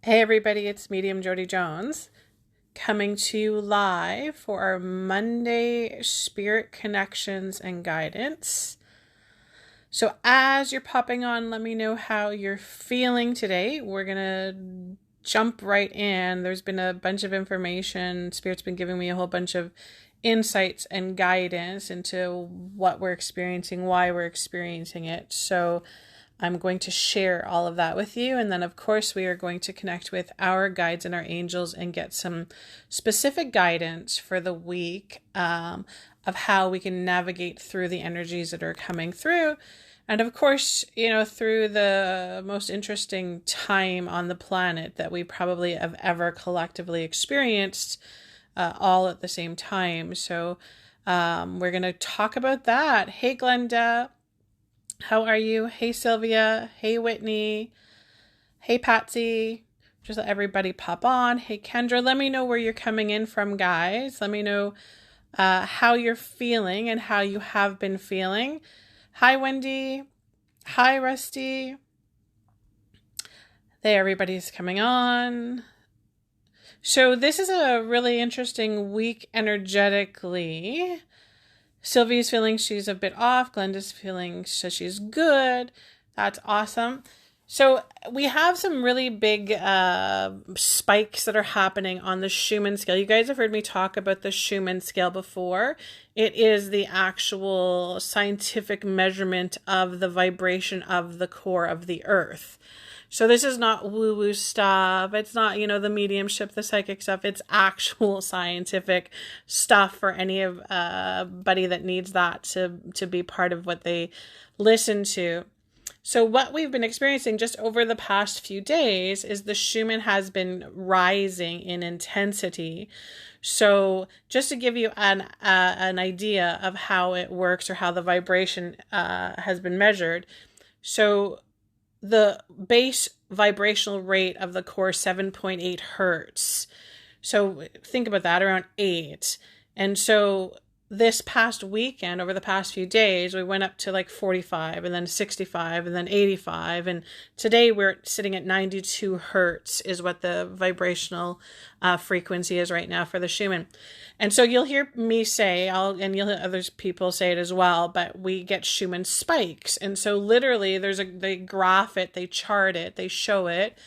Hey everybody, it's Medium Jody Jones coming to you live for our Monday Spirit Connections and Guidance. So as you're popping on, let me know how you're feeling today. We're going to jump right in. There's been a bunch of information. Spirit's been giving me a whole bunch of insights and guidance into what we're experiencing, why we're experiencing it. So I'm going to share all of that with you. And then, of course, we are going to connect with our guides and our angels and get some specific guidance for the week of how we can navigate through the energies that are coming through. And of course, through the most interesting time on the planet that we probably have ever collectively experienced all at the same time. So we're going to talk about that. Hey, Glenda. How are you? Hey, Sylvia. Hey, Whitney. Hey, Patsy. Just let everybody pop on. Hey, Kendra. Let me know where you're coming in from, guys. Let me know how you're feeling and how you have been feeling. Hi, Wendy. Hi, Rusty. There, everybody's coming on. So this is a really interesting week energetically. Sylvie's feeling she's a bit off. Glenda's feeling says she's good. That's awesome. So we have some really big spikes that are happening on the Schumann scale. You guys have heard me talk about the Schumann scale before. It is the actual scientific measurement of the vibration of the core of the earth. So this is not woo-woo stuff. It's not, the mediumship, the psychic stuff. It's actual scientific stuff for anybody that needs that to be part of what they listen to. So what we've been experiencing just over the past few days is the Schumann has been rising in intensity. So just to give you an idea of how it works or how the vibration has been measured. So the base vibrational rate of the core 7.8 hertz. So think about that, around 8. And so this past weekend, over the past few days, we went up to like 45 and then 65 and then 85. And today we're sitting at 92 hertz is what the vibrational frequency is right now for the Schumann. And so you'll hear me say, and you'll hear other people say it as well, but we get Schumann spikes. And so literally they graph it, they chart it, they show it.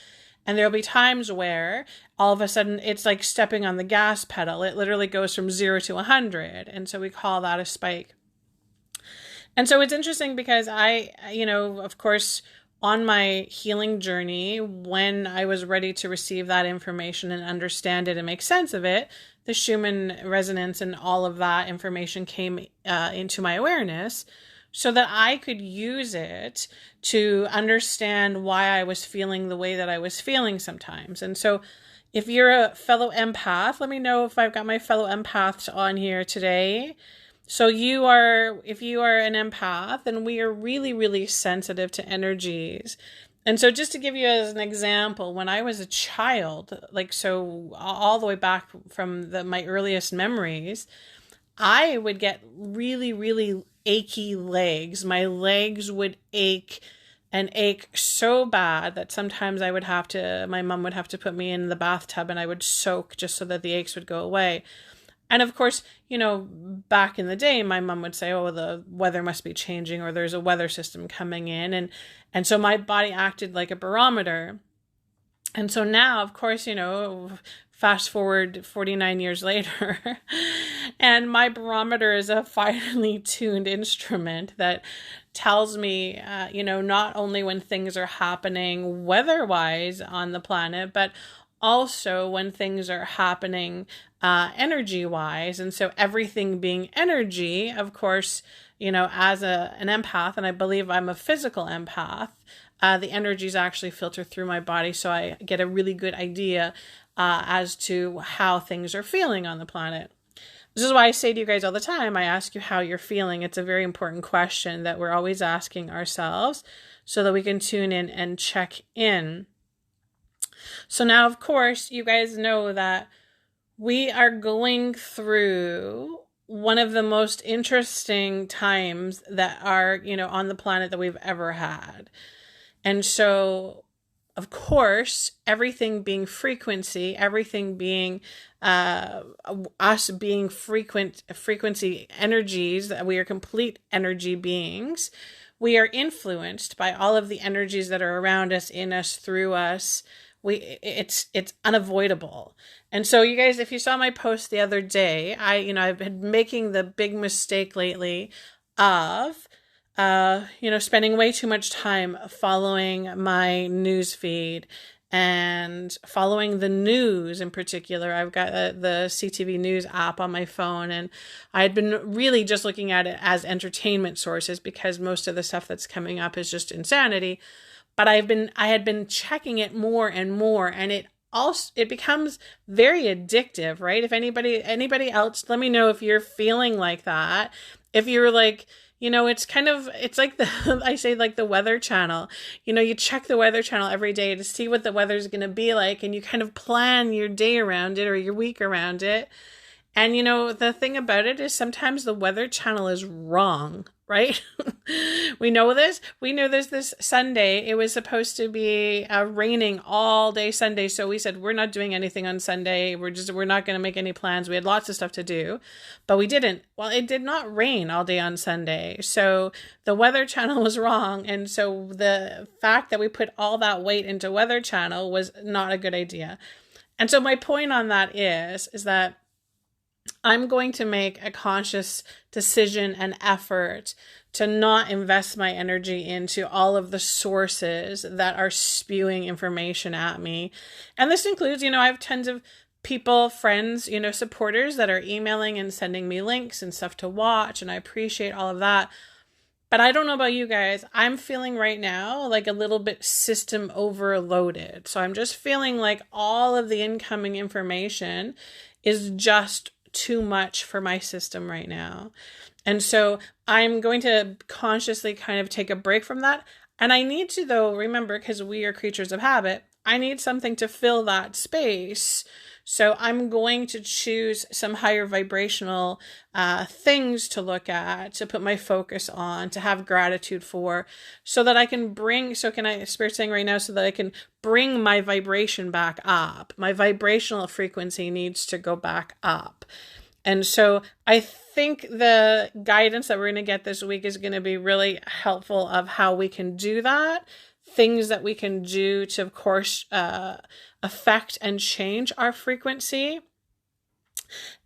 And there'll be times where all of a sudden it's like stepping on the gas pedal. It literally goes from 0 to 100. And so we call that a spike. And so it's interesting because I, of course, on my healing journey, when I was ready to receive that information and understand it and make sense of it, the Schumann resonance and all of that information came into my awareness, so that I could use it to understand why I was feeling the way that I was feeling sometimes. And so if you're a fellow empath, let me know if I've got my fellow empaths on here today. So if you are an empath, then we are really, really sensitive to energies. And so just to give you as an example, when I was a child, all the way back from my earliest memories, I would get really, really achy legs. My legs would ache and ache so bad that sometimes my mom would have to put me in the bathtub and I would soak just so that the aches would go away. And of course, back in the day, my mom would say, oh, the weather must be changing or there's a weather system coming in. And so my body acted like a barometer. And so now, of course, fast forward 49 years later, and my barometer is a finely tuned instrument that tells me, not only when things are happening weather-wise on the planet, but also when things are happening energy-wise. And so everything being energy, of course, as an empath, and I believe I'm a physical empath, the energies actually filter through my body, so I get a really good idea as to how things are feeling on the planet. This is why I say to you guys all the time, I ask you how you're feeling. It's a very important question that we're always asking ourselves so that we can tune in and check in. So now, of course, you guys know that we are going through one of the most interesting times that are, on the planet that we've ever had. And so of course, everything being frequency, everything being us being frequency energies, that we are complete energy beings. We are influenced by all of the energies that are around us, in us, through us. It's unavoidable. And so you guys, if you saw my post the other day, I've been making the big mistake lately of spending way too much time following my news feed and following the news in particular. I've got the CTV News app on my phone, and I had been really just looking at it as entertainment sources because most of the stuff that's coming up is just insanity. But I had been checking it more and more, and it becomes very addictive, right? If anybody else, let me know if you're feeling like that. If you're like, it's like I say, like the Weather Channel. You check the Weather Channel every day to see what the weather's going to be like, and you kind of plan your day around it or your week around it. And, the thing about it is sometimes the Weather Channel is wrong, right? We know this. We knew this Sunday. It was supposed to be raining all day Sunday. So we said, we're not doing anything on Sunday. We're not going to make any plans. We had lots of stuff to do, but we didn't. Well, it did not rain all day on Sunday. So the Weather Channel was wrong. And so the fact that we put all that weight into Weather Channel was not a good idea. And so my point on that is that I'm going to make a conscious decision and effort to not invest my energy into all of the sources that are spewing information at me. And this includes, I have tons of people, friends, supporters that are emailing and sending me links and stuff to watch. And I appreciate all of that. But I don't know about you guys. I'm feeling right now like a little bit system overloaded. So I'm just feeling like all of the incoming information is just too much for my system right now. And so I'm going to consciously kind of take a break from that. And I need to, though, remember, because we are creatures of habit, I need something to fill that space. So I'm going to choose some higher vibrational things to look at, to put my focus on, to have gratitude for, so that I can Spirit's saying right now, so that I can bring my vibration back up. My vibrational frequency needs to go back up. And so I think the guidance that we're going to get this week is going to be really helpful of how we can do that. Things that we can do to, of course, affect and change our frequency.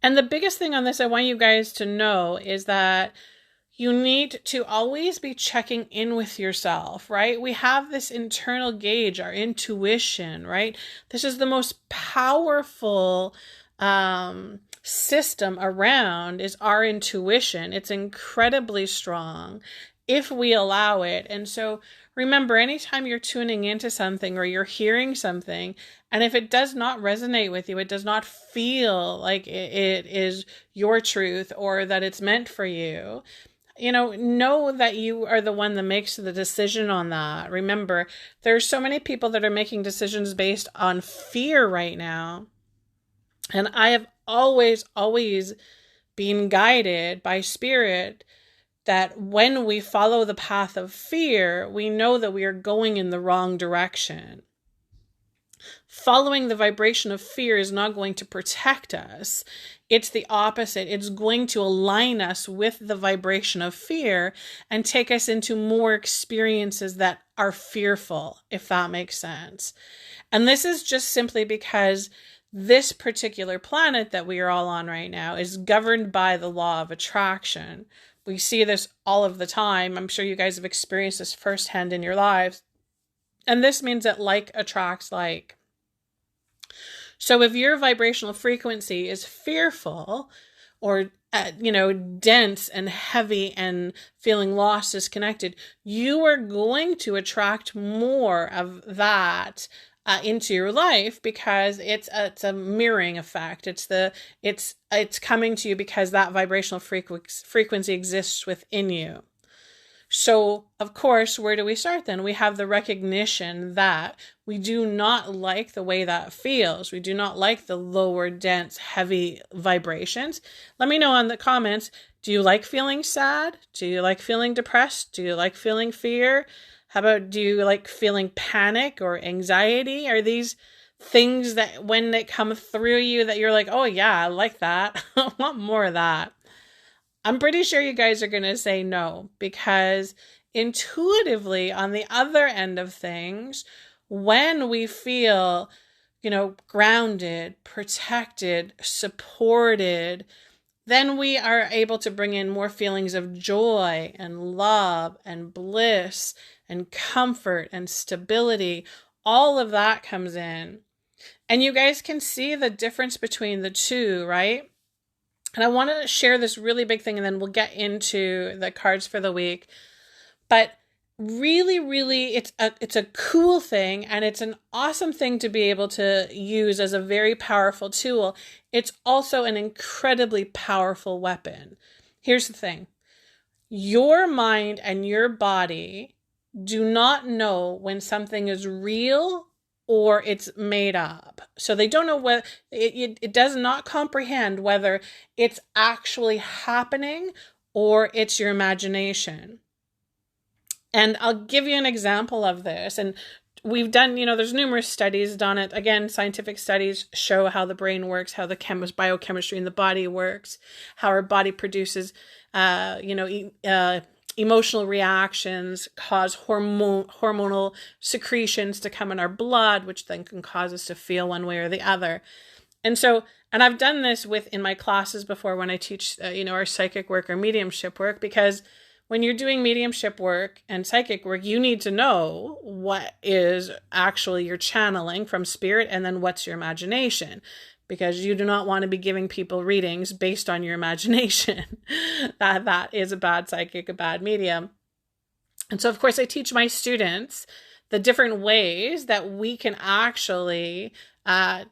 And the biggest thing on this I want you guys to know is that you need to always be checking in with yourself, right? We have this internal gauge, our intuition, right? This is the most powerful system around, is our intuition. It's incredibly strong if we allow it. And so remember, anytime you're tuning into something or you're hearing something, and if it does not resonate with you, it does not feel like it is your truth or that it's meant for you, know that you are the one that makes the decision on that. Remember, there's so many people that are making decisions based on fear right now. And I have always been guided by Spirit that when we follow the path of fear, we know that we are going in the wrong direction. Following the vibration of fear is not going to protect us. It's the opposite. It's going to align us with the vibration of fear and take us into more experiences that are fearful, if that makes sense. And this is just simply because this particular planet that we are all on right now is governed by the law of attraction. We see this all of the time. I'm sure you guys have experienced this firsthand in your lives. And this means that like attracts like. So if your vibrational frequency is fearful or, dense and heavy and feeling lost, disconnected, you are going to attract more of that into your life, because it's a mirroring effect. It's coming to you because that vibrational frequency exists within you. So, of course, where do we start then? We have the recognition that we do not like the way that feels. We do not like the lower, dense, heavy vibrations. Let me know in the comments, do you like feeling sad? Do you like feeling depressed? Do you like feeling fear? How about, do you like feeling panic or anxiety? Are these things that when they come through you that you're like, oh yeah, I like that. I want more of that. I'm pretty sure you guys are going to say no, because intuitively on the other end of things, when we feel, grounded, protected, supported, then we are able to bring in more feelings of joy and love and bliss and comfort and stability. All of that comes in. And you guys can see the difference between the two, right? And I want to share this really big thing, and then we'll get into the cards for the week. But really, really, it's a cool thing, and it's an awesome thing to be able to use as a very powerful tool. It's also an incredibly powerful weapon. Here's the thing. Your mind and your body do not know when something is real or it's made up. So they don't know whether it does not comprehend whether it's actually happening or it's your imagination. And I'll give you an example of this. And we've done, there's numerous studies done it. Again, scientific studies show how the brain works, how the biochemistry in the body works, how our body produces, emotional reactions cause hormonal secretions to come in our blood, which then can cause us to feel one way or the other. And I've done this in my classes before when I teach, our psychic work or mediumship work, because when you're doing mediumship work and psychic work, you need to know what is actually your channeling from spirit and then what's your imagination, because you do not want to be giving people readings based on your imagination. that is a bad psychic, a bad medium. And so, of course, I teach my students the different ways that we can actually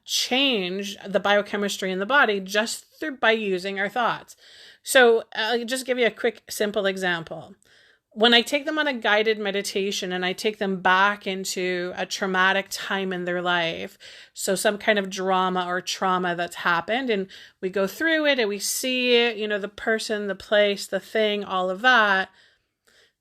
change the biochemistry in the body just by using our thoughts. So I'll just give you a quick, simple example. When I take them on a guided meditation and I take them back into a traumatic time in their life, so some kind of drama or trauma that's happened, and we go through it and we see it, the person, the place, the thing, all of that,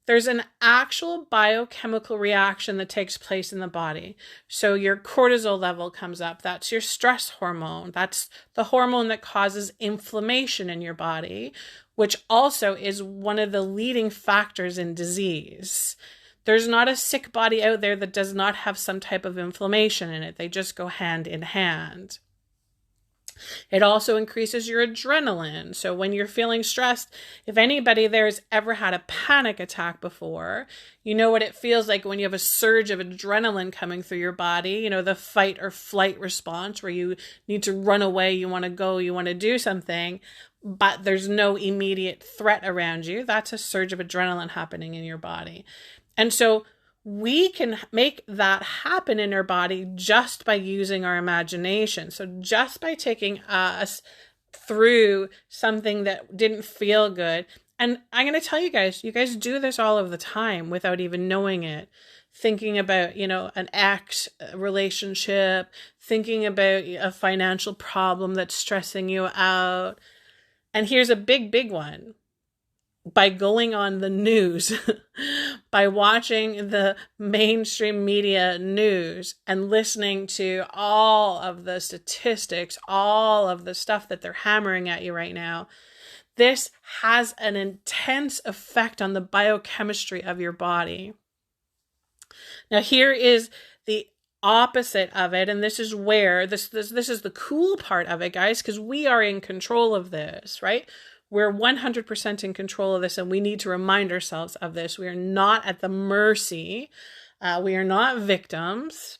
there's an actual biochemical reaction that takes place in the body. So your cortisol level comes up. That's your stress hormone. That's the hormone that causes inflammation in your body, which also is one of the leading factors in disease. There's not a sick body out there that does not have some type of inflammation in it. They just go hand in hand. It also increases your adrenaline. So when you're feeling stressed, if anybody there has ever had a panic attack before, you know what it feels like when you have a surge of adrenaline coming through your body, the fight or flight response where you need to run away, you want to go, you want to do something, but there's no immediate threat around you. That's a surge of adrenaline happening in your body. And so we can make that happen in our body just by using our imagination. So just by taking us through something that didn't feel good. And I'm going to tell you guys do this all of the time without even knowing it. Thinking about, an ex relationship, thinking about a financial problem that's stressing you out. And here's a big, big one. By going on the news, by watching the mainstream media news and listening to all of the statistics, all of the stuff that they're hammering at you right now, this has an intense effect on the biochemistry of your body. Now, here is the opposite of it, and this is where this is the cool part of it, guys, because we are in control of this, right? We're 100% in control of this, and we need to remind ourselves of this. We are not at the mercy. We are not victims.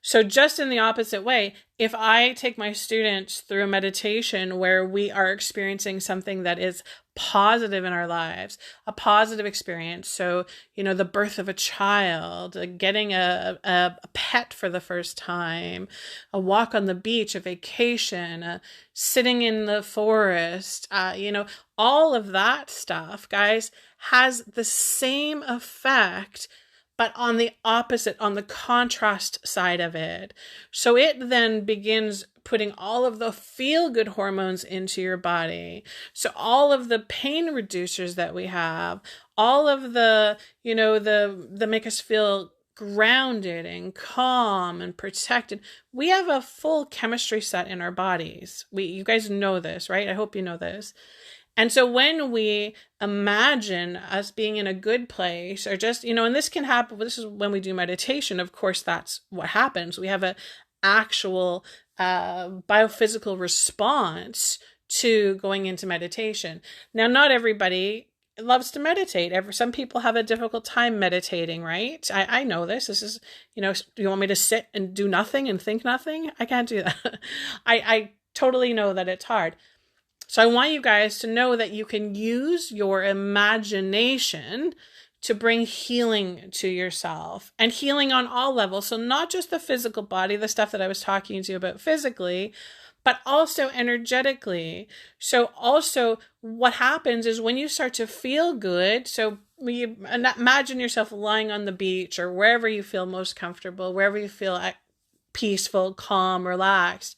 So just in the opposite way, if I take my students through a meditation where we are experiencing something that is positive in our lives, a positive experience. So, the birth of a child, getting a pet for the first time, a walk on the beach, a vacation, sitting in the forest, all of that stuff, guys, has the same effect, but on the opposite, on the contrast side of it. So it then begins putting all of the feel-good hormones into your body. So all of the pain reducers that we have, all of the, the make us feel grounded and calm and protected. We have a full chemistry set in our bodies. You guys know this, right? I hope you know this. And so when we imagine us being in a good place, or just, and this can happen, this is when we do meditation, of course, that's what happens. We have an actual biophysical response to going into meditation. Now, not everybody loves to meditate. Some people have a difficult time meditating, right? I know this. This is, do you want me to sit and do nothing and think nothing? I can't do that. I totally know that it's hard. So I want you guys to know that you can use your imagination to bring healing to yourself, and healing on all levels. So not just the physical body, the stuff that I was talking to you about physically, but also energetically. So also what happens is when you start to feel good, so you imagine yourself lying on the beach or wherever you feel most comfortable, wherever you feel peaceful, calm, relaxed.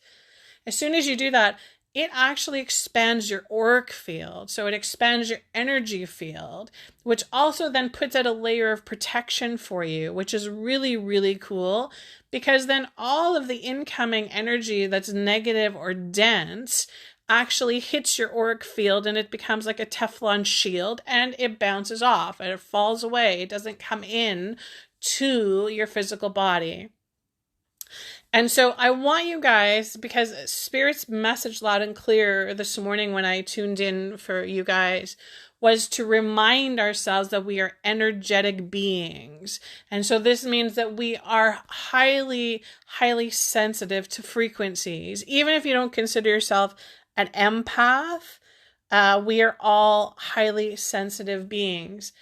As soon as you do that, it actually expands your auric field. So it expands your energy field, which also then puts out a layer of protection for you, which is really, really cool, because then all of the incoming energy that's negative or dense actually hits your auric field, and it becomes like a Teflon shield, and it bounces off and it falls away. It doesn't come in to your physical body. And so I want you guys, because Spirit's message loud and clear this morning when I tuned in for you guys was to remind ourselves that we are energetic beings. And so this means that we are highly, highly sensitive to frequencies. Even if you don't consider yourself an empath, we are all highly sensitive beings.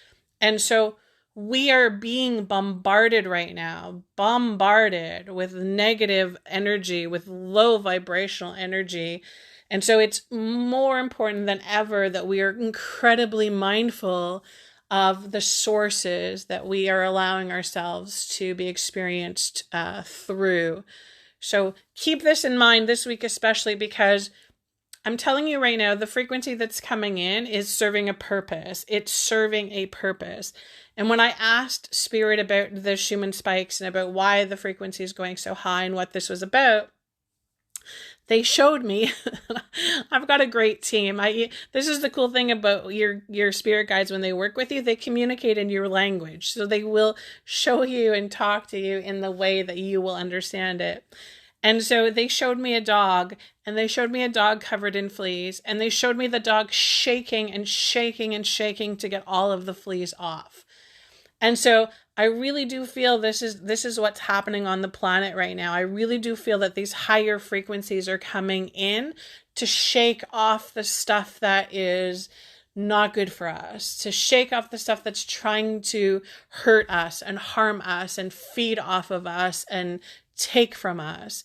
And so we are being bombarded right now, with negative energy, with low vibrational energy. And so it's more important than ever that we are incredibly mindful of the sources that we are allowing ourselves to be experienced through. So keep this in mind this week, especially because I'm telling you right now, the frequency that's coming in is serving a purpose. It's serving a purpose. And when I asked Spirit about the Schumann spikes and about why the frequency is going so high and what this was about, they showed me. I've got a great team. This is the cool thing about your spirit guides when they work with you. They communicate in your language. So they will show you and talk to you in the way that you will understand it. And so they showed me a dog, and they showed me a dog covered in fleas, and they showed me the dog shaking and shaking and shaking to get all of the fleas off. And so I really do feel this is what's happening on the planet right now. I really do feel that these higher frequencies are coming in to shake off the stuff that is not good for us, to shake off the stuff that's trying to hurt us and harm us and feed off of us and take from us.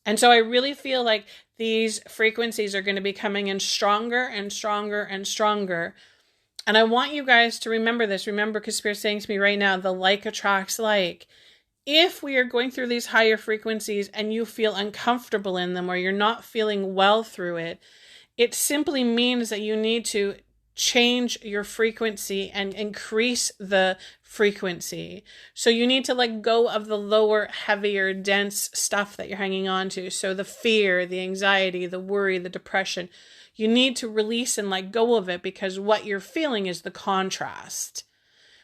And so I really feel like these frequencies are going to be coming in stronger and stronger and stronger. And I want you guys to remember this. Remember, because Spirit's saying to me right now, the like attracts like. If we are going through these higher frequencies and you feel uncomfortable in them, or you're not feeling well through it, it simply means that you need to change your frequency and increase the frequency. So you need to let go of the lower, heavier, dense stuff that you're hanging on to. So the fear, the anxiety, the worry, the depression, you need to release and let go of it, because what you're feeling is the contrast.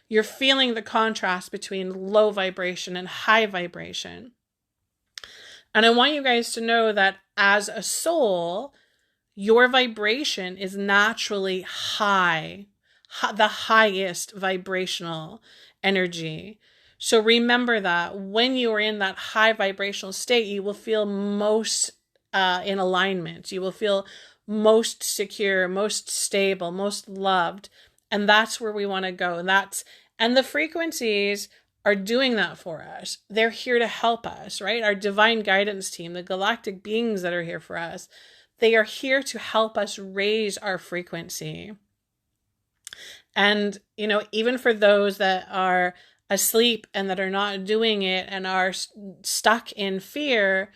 You're feeling the contrast between low vibration and high vibration. And I want you guys to know that as a soul, your vibration is naturally high, the highest vibrational energy. So remember that when you are in that high vibrational state, you will feel most in alignment. You will feel most secure, most stable, most loved. And that's where we want to go. And the frequencies are doing that for us. They're here to help us, right? Our divine guidance team, the galactic beings that are here for us, they are here to help us raise our frequency. And, even for those that are asleep and that are not doing it and are stuck in fear,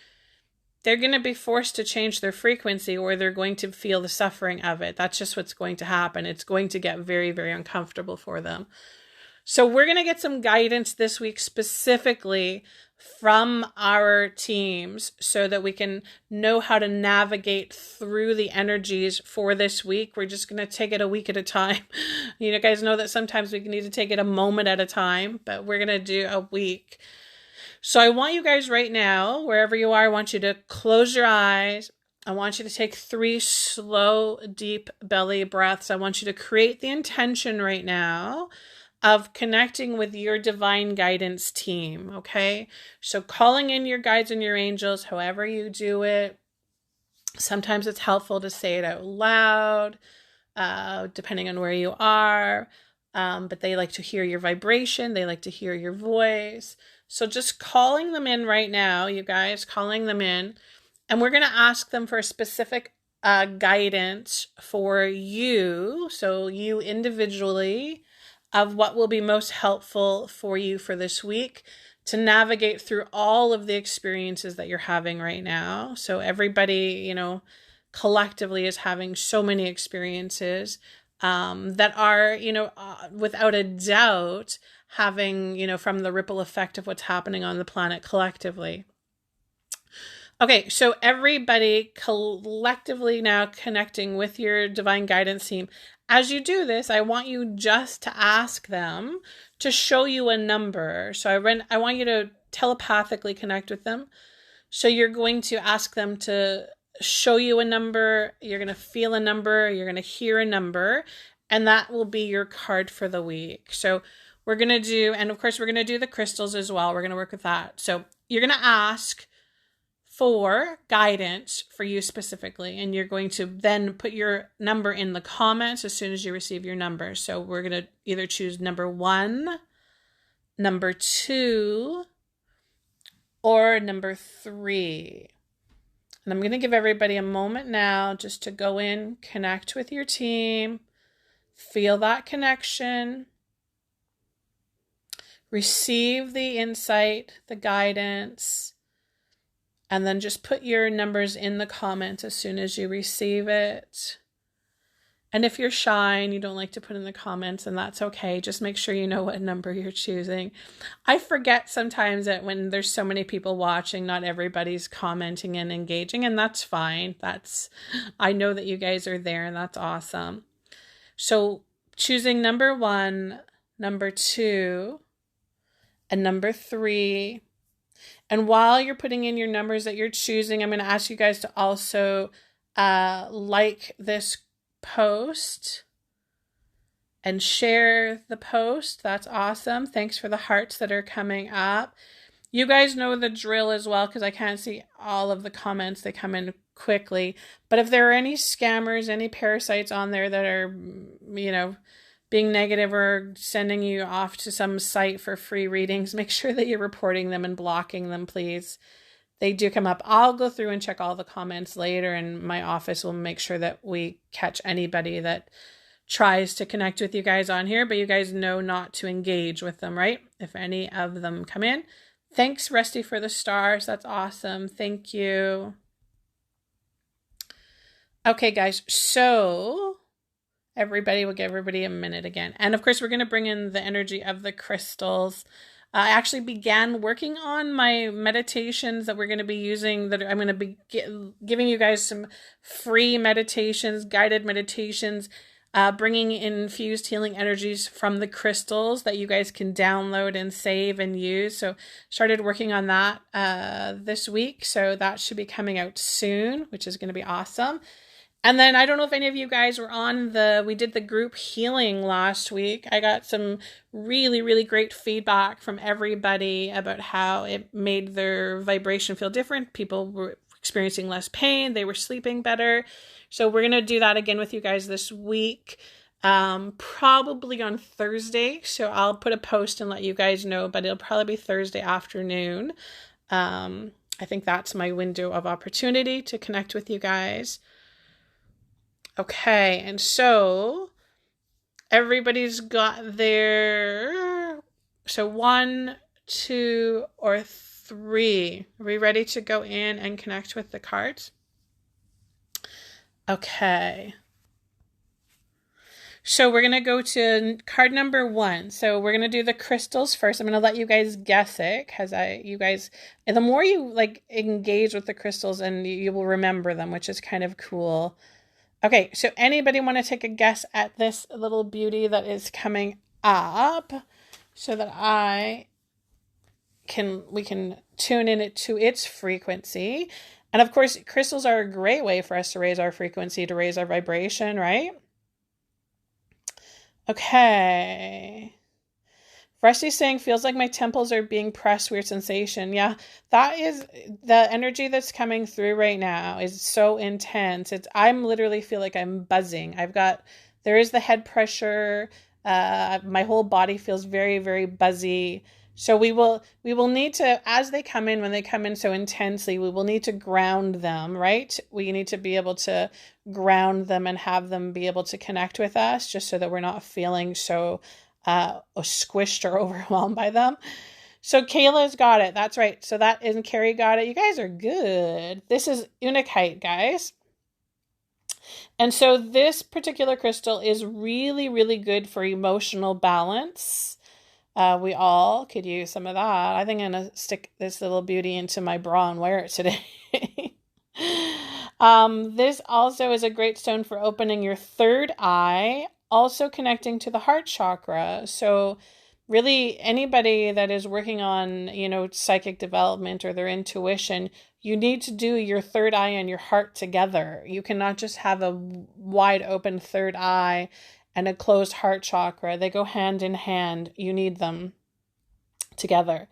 they're going to be forced to change their frequency, or they're going to feel the suffering of it. That's just what's going to happen. It's going to get very, very uncomfortable for them. So we're going to get some guidance this week specifically from our teams so that we can know how to navigate through the energies for this week. We're just going to take it a week at a time. You guys know that sometimes we need to take it a moment at a time, but we're going to do a week. So I want you guys right now, wherever you are, I want you to close your eyes. I want you to take 3 slow, deep belly breaths. I want you to create the intention right now of connecting with your divine guidance team, okay? So calling in your guides and your angels, however you do it. Sometimes it's helpful to say it out loud, depending on where you are. But they like to hear your vibration. They like to hear your voice. So just calling them in right now, you guys, calling them in. And we're going to ask them for a specific guidance for you, so you individually, of what will be most helpful for you for this week to navigate through all of the experiences that you're having right now. So everybody, collectively is having so many experiences that are, without a doubt having, from the ripple effect of what's happening on the planet collectively. Okay, so everybody collectively now connecting with your divine guidance team. As you do this, I want you just to ask them to show you a number. So I want you to telepathically connect with them. So you're going to ask them to show you a number. You're going to feel a number. You're going to hear a number. And that will be your card for the week. So we're going to do, and of course, we're going to do the crystals as well. We're going to work with that. So you're going to ask for guidance for you specifically, and you're going to then put your number in the comments as soon as you receive your number. So we're going to either choose number 1, number 2, or number 3. And I'm going to give everybody a moment now just to go in, connect with your team, feel that connection, receive the insight, the guidance, and then just put your numbers in the comments as soon as you receive it. And if you're shy and you don't like to put in the comments, and that's okay. Just make sure you know what number you're choosing. I forget sometimes that when there's so many people watching, not everybody's commenting and engaging, and that's fine. I know that you guys are there, and that's awesome. So choosing number 1, number 2, and number 3. And while you're putting in your numbers that you're choosing, I'm going to ask you guys to also like this post and share the post. That's awesome. Thanks for the hearts that are coming up. You guys know the drill as well, because I can't see all of the comments. They come in quickly. But if there are any scammers, any parasites on there that are, being negative or sending you off to some site for free readings, make sure that you're reporting them and blocking them, please. They do come up. I'll go through and check all the comments later, and my office will make sure that we catch anybody that tries to connect with you guys on here, but you guys know not to engage with them, right? If any of them come in. Thanks, Rusty, for the stars. That's awesome. Thank you. Okay, guys, so everybody will give everybody a minute again. And of course, we're going to bring in the energy of the crystals. I actually began working on my meditations that we're going to be using, that I'm going to be giving you guys some free meditations, guided meditations, bringing in infused healing energies from the crystals that you guys can download and save and use. So started working on that this week. So that should be coming out soon, which is going to be awesome. And then I don't know if any of you guys were on we did the group healing last week. I got some really, really great feedback from everybody about how it made their vibration feel different. People were experiencing less pain. They were sleeping better. So we're going to do that again with you guys this week, probably on Thursday. So I'll put a post and let you guys know, but it'll probably be Thursday afternoon. I think that's my window of opportunity to connect with you guys. Okay, and so everybody's got their, so 1, 2, or 3. Are we ready to go in and connect with the cards? Okay. So we're going to go to card number 1. So we're going to do the crystals first. I'm going to let you guys guess it because the more you like engage with the crystals and you will remember them, which is kind of cool. Okay, so anybody want to take a guess at this little beauty that is coming up so that we can tune in to its frequency. And of course, crystals are a great way for us to raise our frequency, to raise our vibration, right? Okay. Rusty's saying, feels like my temples are being pressed, weird sensation. Yeah, that is the energy that's coming through right now is so intense. I'm literally feel like I'm buzzing. There is the head pressure. My whole body feels very, very buzzy. So we will need to, as they come in, when they come in so intensely, we will need to ground them, right? We need to be able to ground them and have them be able to connect with us just so that we're not feeling so squished or overwhelmed by them. So Kayla's got it. That's right. So that isn't Carrie got it. You guys are good. This is Unakite, guys. And so this particular crystal is really, really good for emotional balance. We all could use some of that. I think I'm going to stick this little beauty into my bra and wear it today. This also is a great stone for opening your third eye, also connecting to the heart chakra. So really anybody that is working on, psychic development or their intuition, you need to do your third eye and your heart together. You cannot just have a wide open third eye and a closed heart chakra. They go hand in hand. You need them together.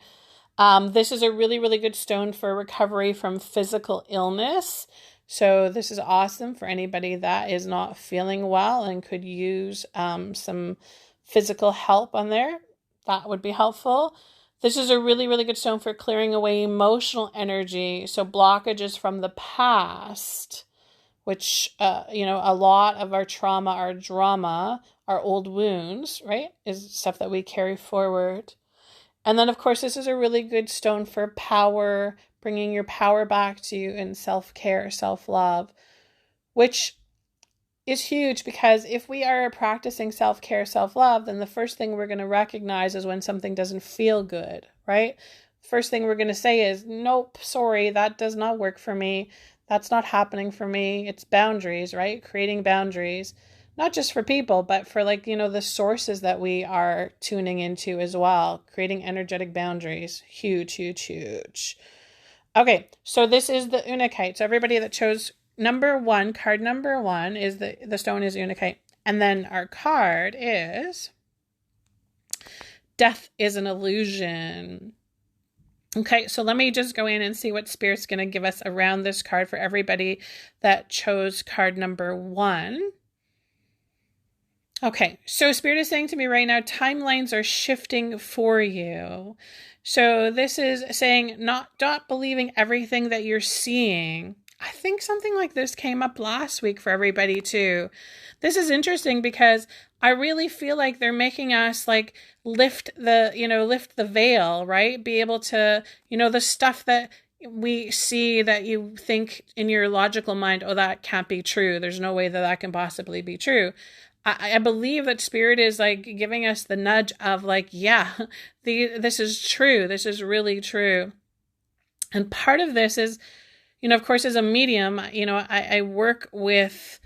This is a really, really good stone for recovery from physical illness. So this is awesome for anybody that is not feeling well and could use some physical help on there. That would be helpful. This is a really, really good stone for clearing away emotional energy. So blockages from the past, which, a lot of our trauma, our drama, our old wounds, right, is stuff that we carry forward. And then, of course, this is a really good stone for power, bringing your power back to you in self-care, self-love, which is huge because if we are practicing self-care, self-love, then the first thing we're going to recognize is when something doesn't feel good, right? First thing we're going to say is, nope, sorry, that does not work for me. That's not happening for me. It's boundaries, right? Creating boundaries, not just for people, but for the sources that we are tuning into as well. Creating energetic boundaries. Huge, huge, huge. Okay, so this is the Unakite. So everybody that chose number 1, card number 1 is the stone is Unakite. And then our card is Death is an Illusion. Okay, so let me just go in and see what Spirit's going to give us around this card for everybody that chose card number 1. Okay, so Spirit is saying to me right now, timelines are shifting for you. So this is saying not believing everything that you're seeing. I think something like this came up last week for everybody too. This is interesting because I really feel like they're making us lift the veil, right? Be able to, the stuff that we see that you think in your logical mind, oh, that can't be true. There's no way that can possibly be true. I believe that Spirit is giving us the nudge of this is true. This is really true. And part of this is, of course, as a medium, I work with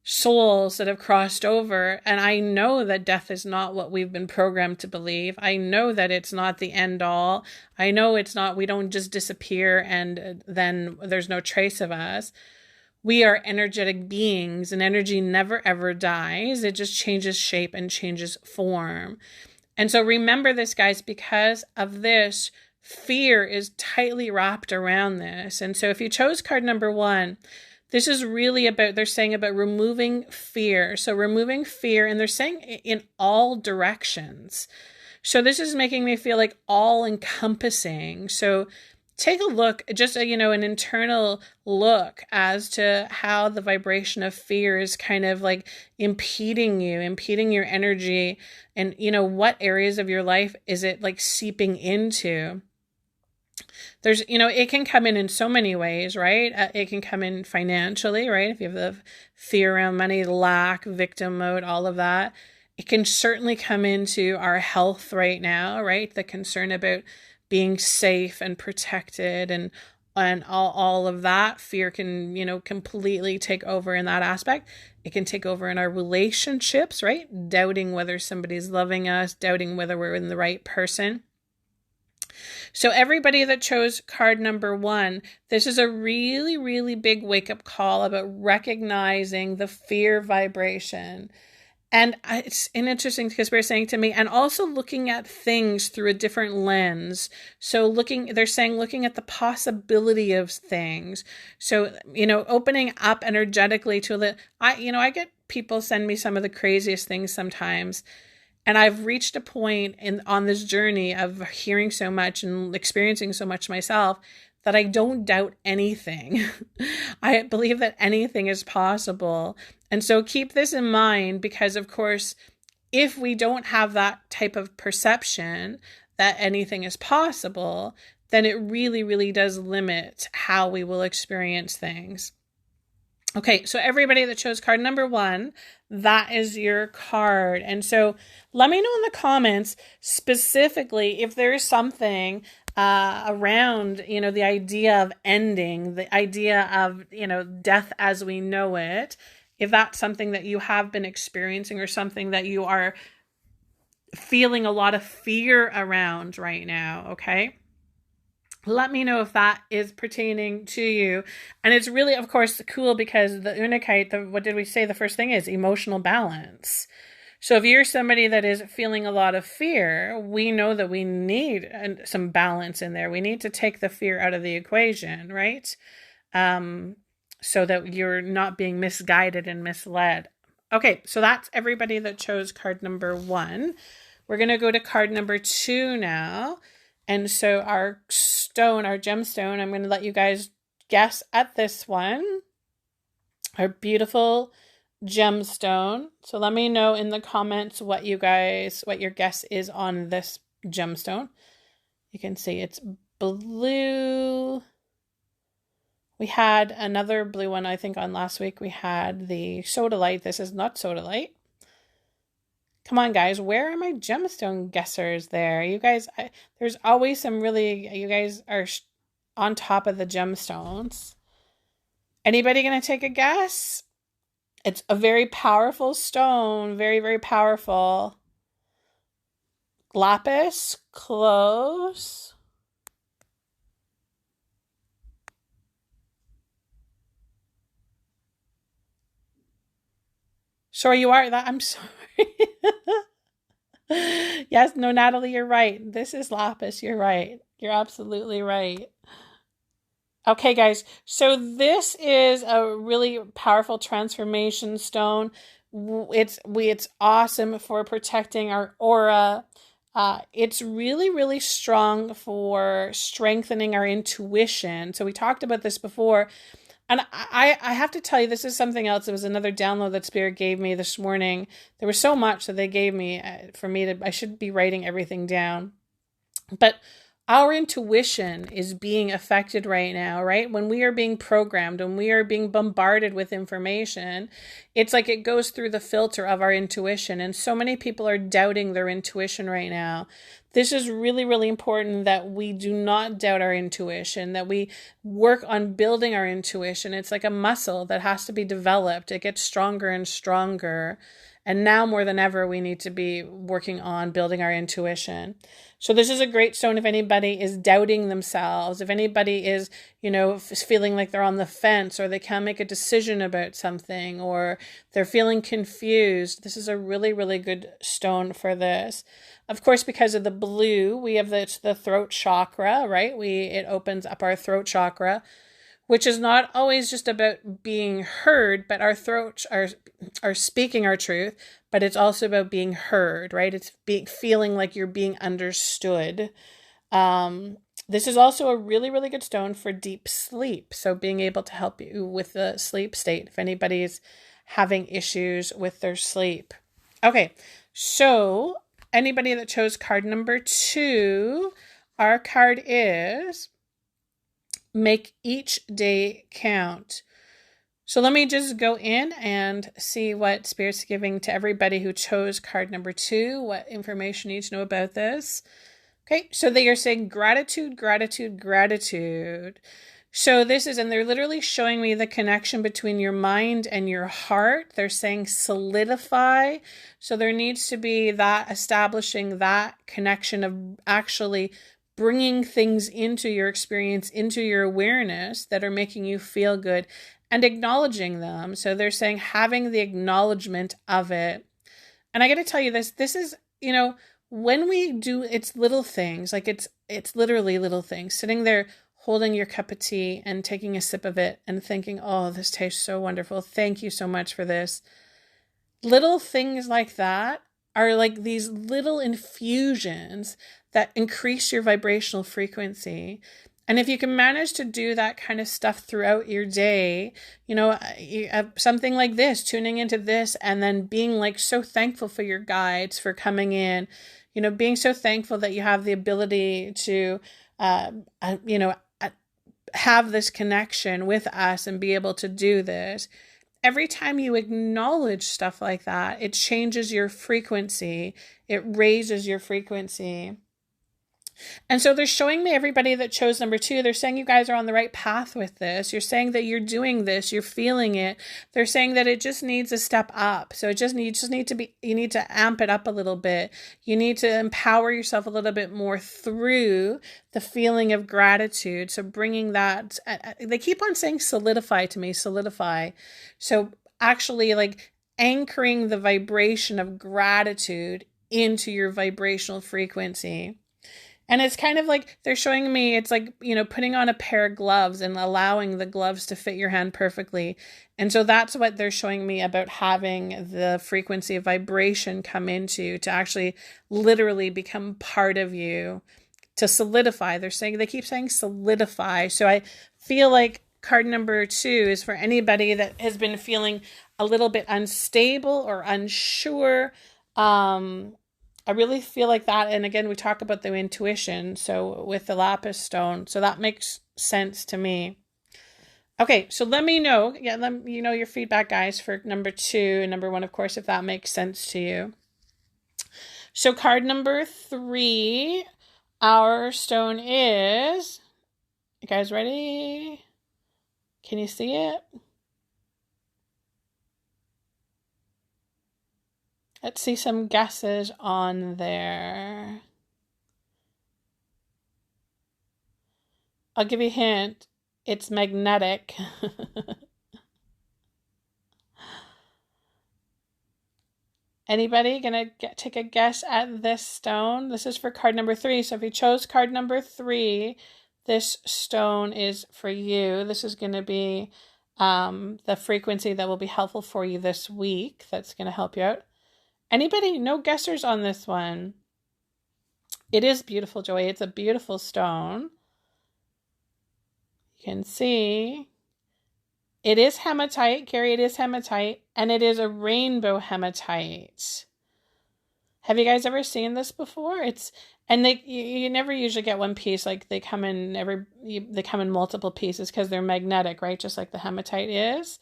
souls that have crossed over, and I know that death is not what we've been programmed to believe. I know that it's not the end all. I know it's not, we don't just disappear and then there's no trace of us. We are energetic beings, and energy never ever dies. It just changes shape and changes form. And so remember this, guys, because of this, fear is tightly wrapped around this. And so if you chose card number 1, this is really they're saying about removing fear. So removing fear, and they're saying in all directions. So this is making me feel like all encompassing. So take a look, just an internal look as to how the vibration of fear is kind of impeding your energy, and what areas of your life is it seeping into. There's, it can come in so many ways, right? It can come in financially, right? If you have the fear around money, lack, victim mode, all of that. It can certainly come into our health right now, right? The concern about being safe and protected and all of that. Fear can, completely take over in that aspect. It can take over in our relationships, right? Doubting whether somebody's loving us, doubting whether we're in the right person. So everybody that chose card number 1, this is a really, really big wake-up call about recognizing the fear vibration. And it's interesting because we're saying to me, and also looking at things through a different lens. So they're saying looking at the possibility of things. So, opening up energetically to I get people send me some of the craziest things sometimes. And I've reached a point on this journey of hearing so much and experiencing so much myself that I don't doubt anything. I believe that anything is possible. And so keep this in mind because, of course, if we don't have that type of perception that anything is possible, then it really, really does limit how we will experience things. Okay, so everybody that chose card number 1, that is your card. And so let me know in the comments specifically if there's something around, the idea of ending, the idea of, death as we know it, if that's something that you have been experiencing or something that you are feeling a lot of fear around right now, okay? Let me know if that is pertaining to you. And it's really, of course, cool because the Unakite, what did we say? The first thing is emotional balance. So if you're somebody that is feeling a lot of fear, we know that we need some balance in there. We need to take the fear out of the equation, right? So that you're not being misguided and misled. Okay, so that's everybody that chose card number 1. We're going to go to card number 2 now. And so our gemstone, I'm going to let you guys guess at this one. Our beautiful gemstone. So let me know in the comments what your guess is on this gemstone. You can see it's blue. We had another blue one, I think, on last week. We had the sodalite. This is not sodalite. Come on, guys. Where are my gemstone guessers there? You guys, there's always you guys are on top of the gemstones. Anybody going to take a guess? It's a very powerful stone. Very, very powerful. Lapis, close. Sorry, you are. I'm sorry. Yes, no, Natalie, you're right. This is lapis. You're right. You're absolutely right. Okay, guys. So this is a really powerful transformation stone. It's awesome for protecting our aura. It's really, really strong for strengthening our intuition. So we talked about this before. And I have to tell you, this is something else. It was another download that Spirit gave me this morning. There was so much that they gave me I should be writing everything down. But our intuition is being affected right now, right? When we are being programmed, when we are being bombarded with information, it's like it goes through the filter of our intuition. And so many people are doubting their intuition right now. This is really, really important that we do not doubt our intuition, that we work on building our intuition. It's like a muscle that has to be developed. It gets stronger and stronger. And now more than ever, we need to be working on building our intuition. So this is a great stone if anybody is doubting themselves, if anybody is, feeling like they're on the fence or they can't make a decision about something or they're feeling confused. This is a really, really good stone for this. Of course, because of the blue, we have the throat chakra, right? It opens up our throat chakra, which is not always just about being heard, but our throats are speaking our truth, but it's also about being heard, right? It's feeling like you're being understood. This is also a really, really good stone for deep sleep. So being able to help you with the sleep state, if anybody's having issues with their sleep. Okay, so anybody that chose card number 2, Our card is make each day count. So let me just go in and see what Spirit's giving to everybody who chose card number 2, what information you need to know about this. Okay, so they are saying gratitude, gratitude, gratitude. So this is, and they're literally showing me the connection between your mind and your heart. They're saying solidify. So there needs to be that establishing that connection of actually bringing things into your experience, into your awareness that are making you feel good and acknowledging them. So they're saying having the acknowledgement of it. And I got to tell you this is, when we do, it's little things, like it's literally little things, sitting there holding your cup of tea and taking a sip of it and thinking, oh, this tastes so wonderful. Thank you so much for this. Little things like that are like these little infusions that increase your vibrational frequency. And if you can manage to do that kind of stuff throughout your day, something like this, tuning into this, and then being like so thankful for your guides for coming in, being so thankful that you have the ability to, have this connection with us and be able to do this. Every time you acknowledge stuff like that, it changes your frequency. It raises your frequency. And so they're showing me everybody that chose number 2. They're saying you guys are on the right path with this. You're saying that you're doing this. You're feeling it. They're saying that it just needs a step up. So you need to amp it up a little bit. You need to empower yourself a little bit more through the feeling of gratitude. So bringing that, they keep on saying solidify to me, solidify. So actually like anchoring the vibration of gratitude into your vibrational frequency. And it's kind of like they're showing me, it's like, putting on a pair of gloves and allowing the gloves to fit your hand perfectly. And so that's what they're showing me about having the frequency of vibration come into, to actually literally become part of you, to solidify. They keep saying solidify. So I feel like card number 2 is for anybody that has been feeling a little bit unstable or unsure. I really feel like that. And again, we talk about the intuition. So with the lapis stone, so that makes sense to me. Okay. So let me know. Yeah. Let me know your feedback, guys, for number 2 and number 1, of course, if that makes sense to you. So card number 3, our stone is, you guys ready? Can you see it? Let's see some guesses on there. I'll give you a hint. It's magnetic. Anybody gonna take a guess at this stone? This is for card number 3. So if you chose card number 3, this stone is for you. This is going to be the frequency that will be helpful for you this week. That's going to help you out. Anybody? No guessers on this one. It is beautiful, Joy. It's a beautiful stone. You can see it is hematite. Carrie, it is hematite. And it is a rainbow hematite. Have you guys ever seen this before? You never usually get one piece. Like they come in multiple pieces because they're magnetic, right? Just like the hematite is.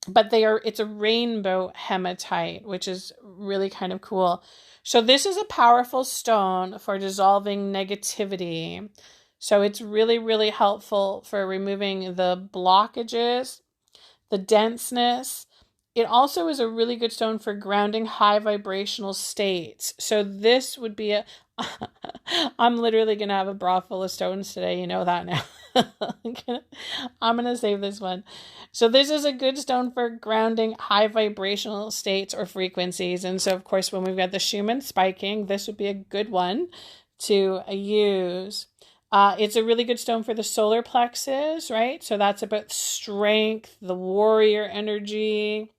But it's a rainbow hematite, which is really kind of cool. So this is a powerful stone for dissolving negativity. So it's really, really helpful for removing the blockages, the denseness. It also is a really good stone for grounding high vibrational states. So this would be I'm literally going to have a bra full of stones today. You know that now. I'm going to save this one. So this is a good stone for grounding high vibrational states or frequencies. And so, of course, when we've got the Schumann spiking, this would be a good one to use. It's a really good stone for the solar plexus, right? So that's about strength, the warrior energy.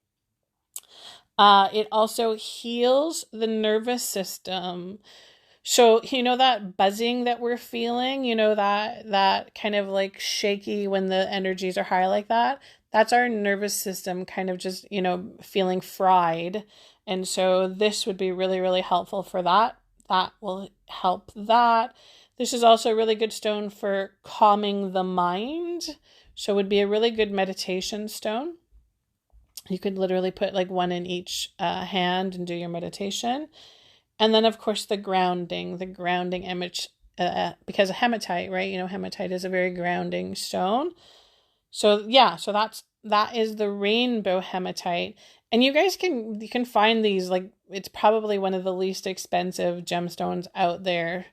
It also heals the nervous system. So, that buzzing that we're feeling, that kind of like shaky when the energies are high like that, that's our nervous system kind of just, feeling fried. And so this would be really, really helpful for that. That will help that. This is also a really good stone for calming the mind. So it would be a really good meditation stone. You could literally put like one in each hand and do your meditation. And then, of course, the grounding image, because of hematite, right? You know, hematite is a very grounding stone. So yeah, so that is the rainbow hematite. And you can find these, like, it's probably one of the least expensive gemstones out there.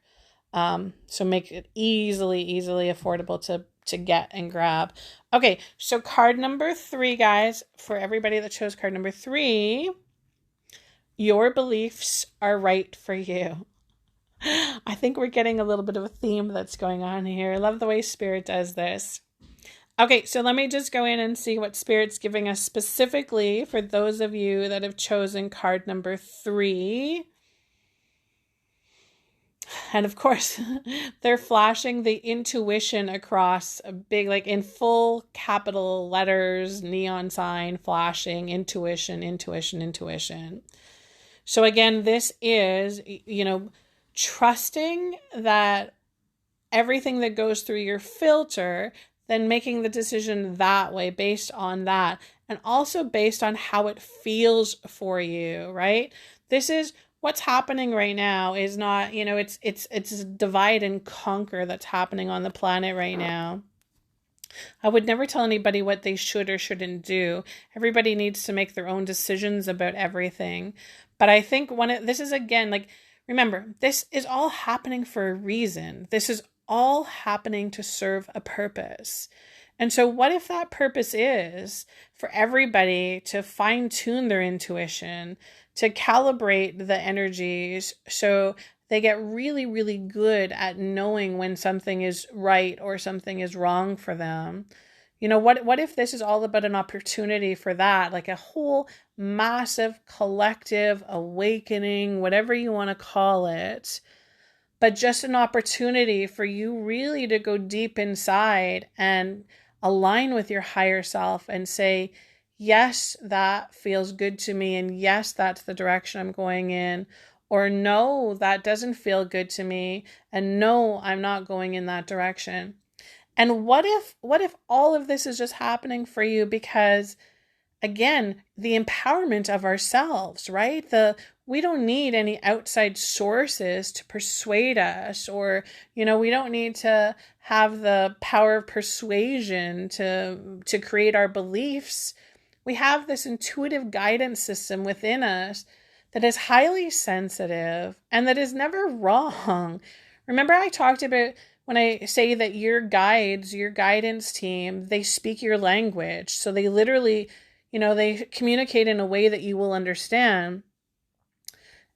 So make it easily affordable to get and grab. Okay, so card number 3, guys, for everybody that chose card number 3, your beliefs are right for you. I think we're getting a little bit of a theme that's going on here. I love the way Spirit does this. Okay, so let me just go in and see what Spirit's giving us specifically for those of you that have chosen card number 3. And of course, they're flashing the intuition across a big, like in full capital letters, neon sign flashing, intuition, intuition, intuition. So again, this is, trusting that everything that goes through your filter, then making the decision that way based on that, and also based on how it feels for you, right? This is what's happening right now is not, it's divide and conquer that's happening on the planet right now. I would never tell anybody what they should or shouldn't do. Everybody needs to make their own decisions about everything. But I think this is, again, like, remember, this is all happening for a reason. This is all happening to serve a purpose. And so what if that purpose is for everybody to fine-tune their intuition, to calibrate the energies so they get really, really good at knowing when something is right or something is wrong for them? What if this is all about an opportunity for that, like a whole massive collective awakening, whatever you want to call it, but just an opportunity for you really to go deep inside and align with your higher self and say, yes, that feels good to me, and yes, that's the direction I'm going in. Or no, that doesn't feel good to me, and no, I'm not going in that direction. And what if all of this is just happening for you because, again, the empowerment of ourselves, right? We don't need any outside sources to persuade us, or, we don't need to have the power of persuasion to create our beliefs. We have this intuitive guidance system within us that is highly sensitive and that is never wrong. Remember, I talked about when I say that your guides, your guidance team, they speak your language. So they literally, they communicate in a way that you will understand.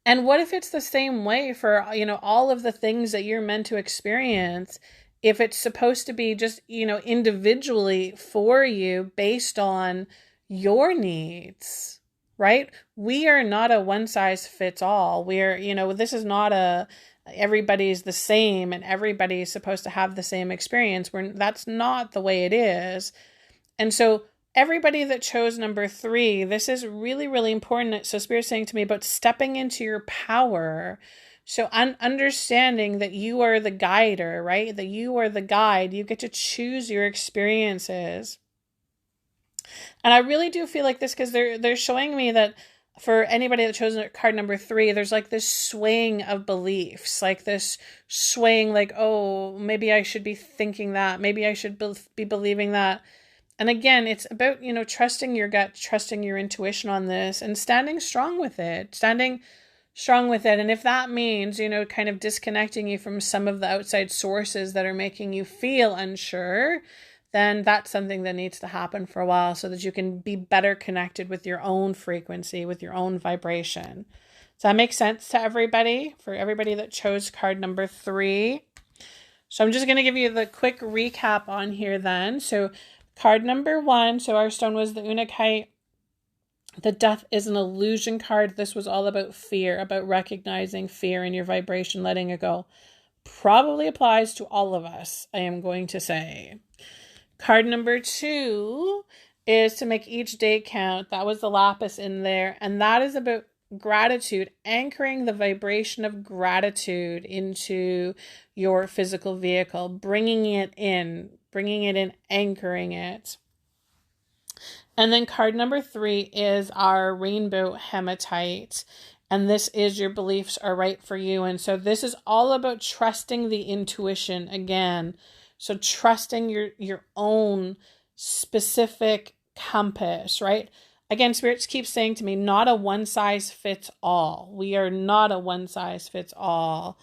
And what if it's the same way for, all of the things that you're meant to experience? If it's supposed to be just, individually for you based on your needs, right? We are not a one size fits all. We're, this is not everybody's the same and everybody's supposed to have the same experience. That's not the way it is. And so everybody that chose number 3, this is really, really important. So Spirit's saying to me about stepping into your power. So understanding that you are the guider, right? That you are the guide. You get to choose your experiences. And I really do feel like this because they're showing me that for anybody that chose card number 3, there's like this swaying of beliefs, like this swaying, like, oh, maybe I should be thinking that. Maybe I should be believing that. And again, it's about, trusting your gut, trusting your intuition on this and standing strong with it. And if that means, kind of disconnecting you from some of the outside sources that are making you feel unsure, then that's something that needs to happen for a while so that you can be better connected with your own frequency, with your own vibration. Does that make sense to everybody? For everybody that chose card number 3. So I'm just going to give you the quick recap on here then. So card number 1, so our stone was the Unakite. The Death is an illusion card. This was all about fear, about recognizing fear in your vibration, letting it go. Probably applies to all of us, I am going to say. Card number 2 is to make each day count. That was the lapis in there. And that is about gratitude, anchoring the vibration of gratitude into your physical vehicle, bringing it in, anchoring it. And then card number 3 is our rainbow hematite. And this is your beliefs are right for you. And so this is all about trusting the intuition again. So trusting your own specific compass, right? Again, spirits keep saying to me, not a one size fits all. We are not a one size fits all.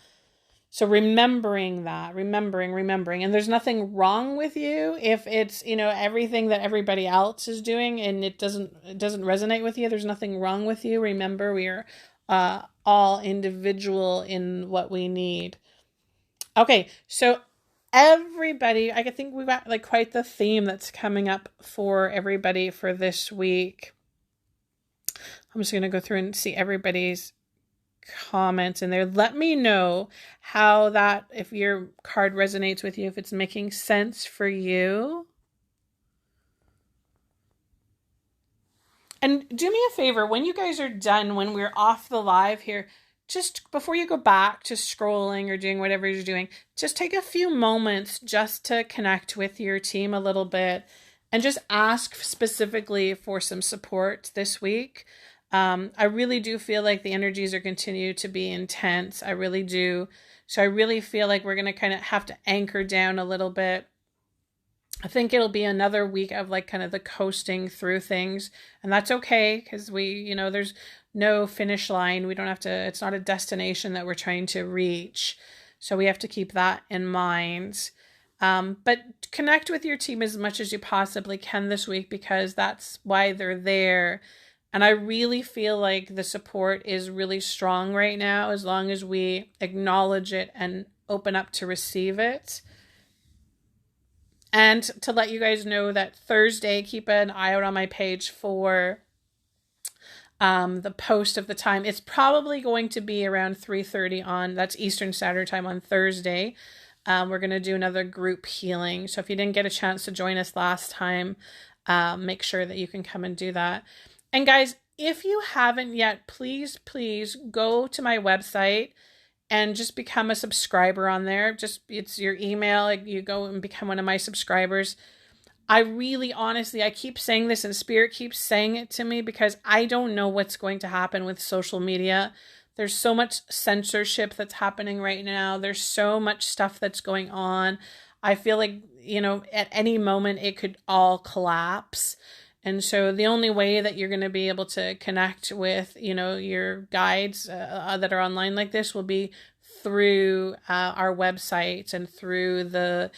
So remembering that, remembering, and there's nothing wrong with you if it's, everything that everybody else is doing and it doesn't resonate with you. There's nothing wrong with you. Remember, we are all individual in what we need. Okay, so everybody, I think we've got like quite the theme that's coming up for everybody for this week. I'm just going to go through and see everybody's comments in there. Let me know how that, if your card resonates with you, if it's making sense for you. And do me a favor, when you guys are done, when we're off the live here, just before you go back to scrolling or doing whatever you're doing, just take a few moments just to connect with your team a little bit and just ask specifically for some support this week. I really do feel like the energies are continue to be intense. I really do. So I really feel like we're going to kind of have to anchor down a little bit. I think it'll be another week of like kind of the coasting through things, and that's okay because we, there's no finish line. We don't have to, it's not a destination that we're trying to reach. So we have to keep that in mind. But connect with your team as much as you possibly can this week because that's why they're there. And I really feel like the support is really strong right now as long as we acknowledge it and open up to receive it. And to let you guys know that Thursday, keep an eye out on my page for the post of the time. It's probably going to be around 3:30 on, that's Eastern Standard Time on Thursday. We're going to do another group healing. So if you didn't get a chance to join us last time, make sure that you can come and do that. And guys, if you haven't yet, please go to my website and just become a subscriber on there. It's your email. You go and become one of my subscribers. I really, honestly, I keep saying this and Spirit keeps saying it to me because I don't know what's going to happen with social media. There's so much censorship that's happening right now. There's so much stuff that's going on. I feel like, at any moment it could all collapse. And so the only way that you're going to be able to connect with, your guides that are online like this will be through our website and through the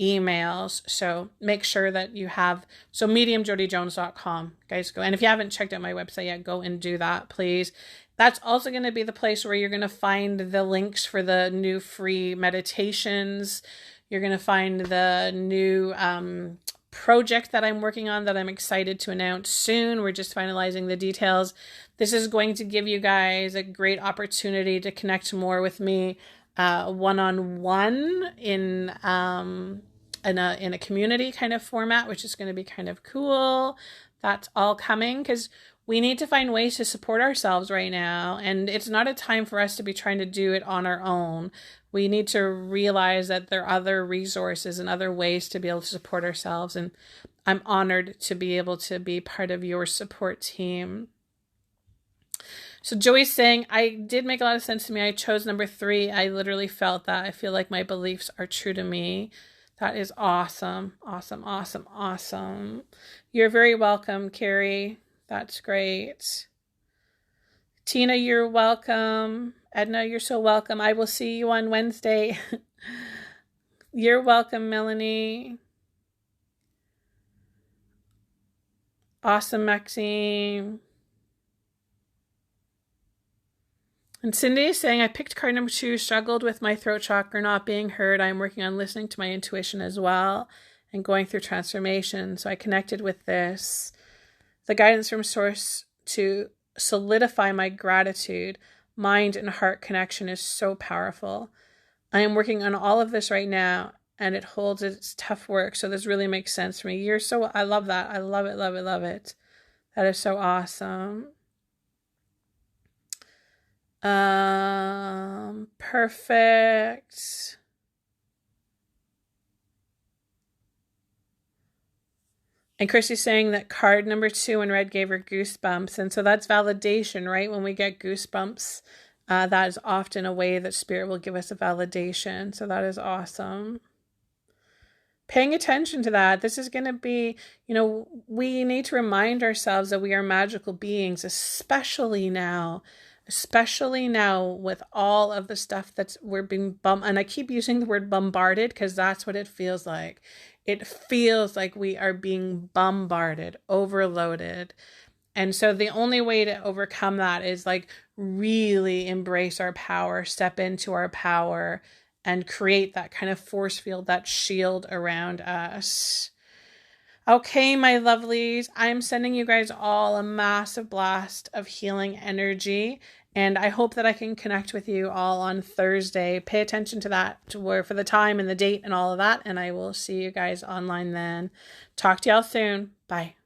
emails. So make sure that you have, so mediumjodyjones.com, guys, go. And if you haven't checked out my website yet, go and do that, please. That's also going to be the place where you're going to find the links for the new free meditations. You're going to find the new project that I'm working on that I'm excited to announce soon. We're just finalizing the details. This is going to give you guys a great opportunity to connect more with me one-on-one in a community kind of format, which is going to be kind of cool. That's all coming because we need to find ways to support ourselves right now. And it's not a time for us to be trying to do it on our own. We need to realize that there are other resources and other ways to be able to support ourselves. And I'm honored to be able to be part of your support team. So Joey's saying, I did make a lot of sense to me. I chose number 3. I literally felt that. I feel like my beliefs are true to me. That is awesome. Awesome. You're very welcome, Carrie. That's great. Tina, you're welcome. Edna, you're so welcome. I will see you on Wednesday. You're welcome, Melanie. Awesome, Maxine. And Cindy is saying, I picked card number 2, struggled with my throat chakra not being heard. I'm working on listening to my intuition as well and going through transformation. So I connected with this. The guidance from Source to solidify my gratitude, mind and heart connection is so powerful. I am working on all of this right now and it holds its tough work. So this really makes sense for me. I love that. I love it. That is so awesome. Perfect. And Chrissy's saying that card number 2 in red gave her goosebumps. And so that's validation, right? When we get goosebumps, that is often a way that spirit will give us a validation. So that is awesome. Paying attention to that. This is going to be, we need to remind ourselves that we are magical beings, especially now with all of the stuff that's we're being and I keep using the word bombarded because that's what it feels like. It feels like we are being bombarded, overloaded. And so the only way to overcome that is like really embrace our power, step into our power, and create that kind of force field, that shield around us. Okay, my lovelies, I'm sending you guys all a massive blast of healing energy. And I hope that I can connect with you all on Thursday. Pay attention to that for the time and the date and all of that. And I will see you guys online then. Talk to y'all soon. Bye.